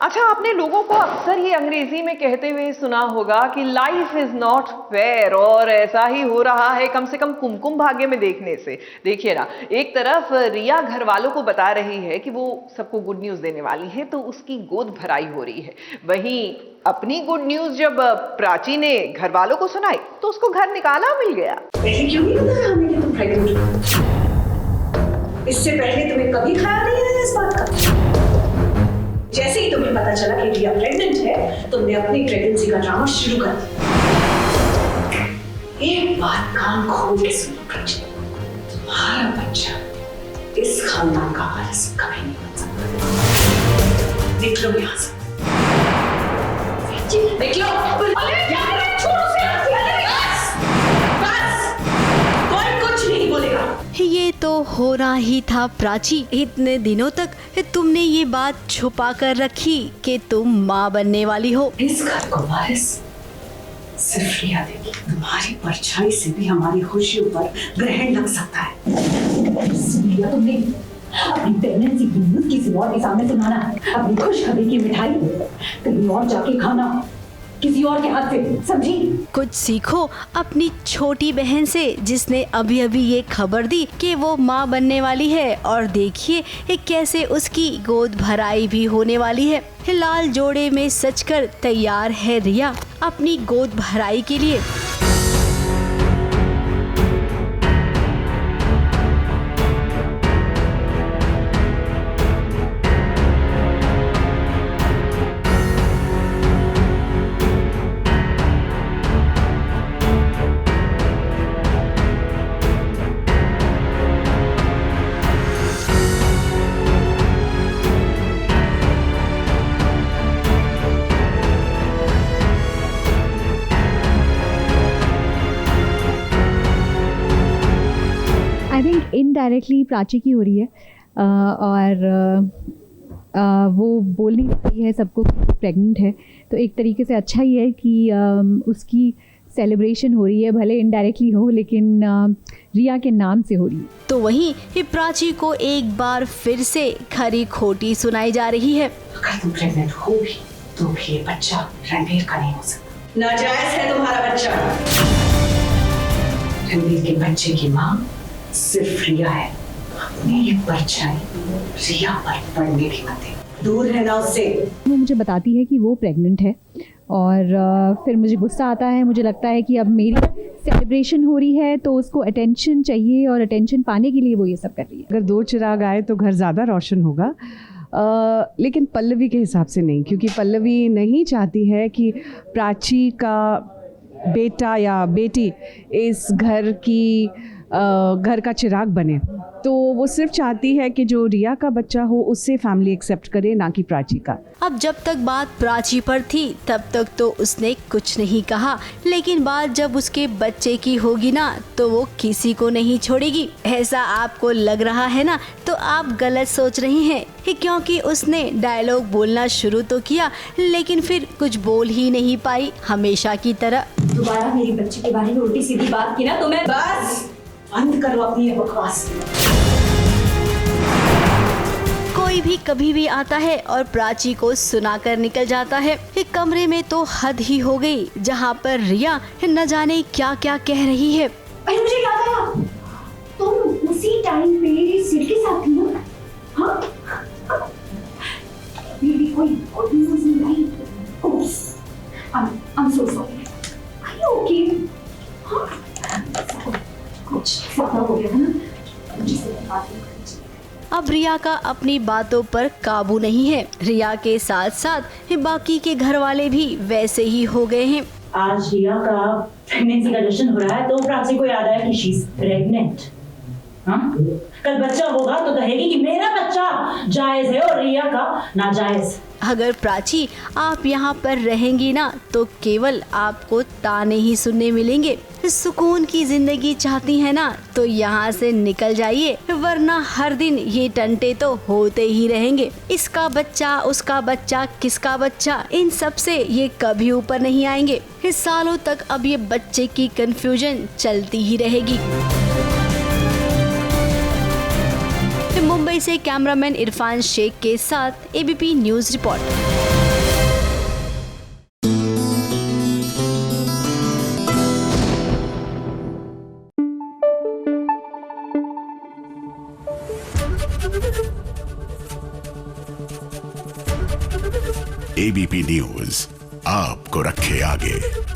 अच्छा, आपने लोगों को अक्सर ये अंग्रेजी में कहते हुए सुना होगा कि लाइफ इज नॉट फेयर, और ऐसा ही हो रहा है कम से कम कुमकुम भाग्य में देखने से। देखिए ना, एक तरफ रिया घर वालों को बता रही है कि वो सबको गुड न्यूज देने वाली है, तो उसकी गोद भराई हो रही है। वहीं अपनी गुड न्यूज जब प्राची ने घर वालों को सुनाई तो उसको घर निकाला मिल गया। ऐसे क्यों नहीं बताया हमें कि तुम प्रेग्नेंट हो? इससे पहले तुम्हें कभी ख्याल नहीं आया इस बात का? जैसे ही तुम्हें पता चला कि रिया प्रेग्नेंट है, तुमने अपनी प्रेगनेंसी का ड्रामा शुरू कर दिया। एक बात कान खोल के सुनो प्राची, तुम्हारा बच्चा इस खानदान का वारिस कभी नहीं बन सकता। निकलो यहाँ से, निकलो। ये तो होना ही था प्राची। इतने दिनों तक तुमने ये बात छुपा कर रखी कि तुम माँ बनने वाली हो। इस घर को वारिस सिर्फ रिया देगी। तुम्हारी परछाई से भी हमारी खुशियों पर ग्रहण लग सकता है। रिया, तुमने अपनी प्रेगनेंसी की न्यूज़ किसी और के सामने सुनाना, अपनी खुशखबरी की मिठाई कहीं और जाके खाना, किसी और के हाथ से, समझी? कुछ सीखो अपनी छोटी बहन से, जिसने अभी अभी ये खबर दी कि वो माँ बनने वाली है, और देखिए कैसे उसकी गोद भराई भी होने वाली है। लाल जोड़े में सजकर तैयार है रिया अपनी गोद भराई के लिए। आई थिंक इनडायरेक्टली प्राची की हो रही है, और वो बोल नहीं रही है सबको प्रेग्नेंट है, तो एक तरीके से अच्छा ही है कि उसकी सेलिब्रेशन हो रही है, भले इनडायरेक्टली हो, लेकिन रिया के नाम से हो रही है। तो वहीं प्राची को एक बार फिर से खरी खोटी सुनाई जा रही है। अगर तुम प्रेग्नेंट हो भी तो भी ये बच्चा रणवीर का नहीं हो सकता। नाजायज है तुम्हारा बच्चा। रणवीर के बच्चे की माँ सिर्फ रिया है। अपनी ये परछाई रिया पर पड़ने भी मत दे, दूर रहना उससे। वो मुझे बताती है कि वो प्रेग्नेंट है, और फिर मुझे गुस्सा आता है। मुझे लगता है कि अब मेरी सेलिब्रेशन हो रही है तो उसको अटेंशन चाहिए, और अटेंशन पाने के लिए वो ये सब कर रही है। अगर दो चिराग आए तो घर ज़्यादा रोशन होगा, लेकिन पल्लवी के हिसाब से नहीं, क्योंकि पल्लवी नहीं चाहती है कि प्राची का बेटा या बेटी इस घर का चिराग बने। तो वो सिर्फ चाहती है कि जो रिया का बच्चा हो उससे फैमिली एक्सेप्ट करे, ना कि प्राची का। अब जब तक बात प्राची पर थी तब तक तो उसने कुछ नहीं कहा, लेकिन बात जब उसके बच्चे की होगी ना तो वो किसी को नहीं छोड़ेगी। ऐसा आपको लग रहा है ना, तो आप गलत सोच रही हैं, क्योंकि उसने डायलॉग बोलना शुरू तो किया लेकिन फिर कुछ बोल ही नहीं पाई, हमेशा की तरह। दोबारा मेरी बच्ची के बारे में उल्टी सीधी बात की ना तो मैं बस बंद करो अपनी ये बकवास। कोई भी कभी भी आता है और प्राची को सुनाकर निकल जाता है। एक कमरे में तो हद ही हो गई, जहाँ पर रिया न जाने क्या क्या कह रही है। अरे मुझे याद आया, तुम उसी टाइम पे सिर के साथ थी ना? हाँ? मेरी कोई गुड न्यूज़ नहीं आई। Oops, I'm so sorry. Are you okay? हाँ? कुछ सपना हो गया ना? मुझे से बात नहीं करनी चाहिए। अब रिया का अपनी बातों पर काबू नहीं है। रिया के साथ साथ बाकी के घर वाले भी वैसे ही हो गए हैं। आज रिया का प्रेगनेंसी का जश्न हो रहा है तो प्राची को याद आया कि शी इज प्रेग्नेंट। हाँ? कल बच्चा होगा तो कहेगी कि मेरा बच्चा जायज है और रिया का नाजायज। अगर प्राची आप यहाँ पर रहेंगी ना तो केवल आपको ताने ही सुनने मिलेंगे। सुकून की जिंदगी चाहती है ना तो यहाँ से निकल जाइए, वरना हर दिन ये टंटे तो होते ही रहेंगे। इसका बच्चा, उसका बच्चा, किसका बच्चा, इन सब से ये कभी ऊपर नहीं आएंगे। इस सालों तक अब ये बच्चे की कंफ्यूजन चलती ही रहेगी। मुंबई से कैमरामैन इरफान शेख के साथ ABP news report. ABP news आपको रखे आगे।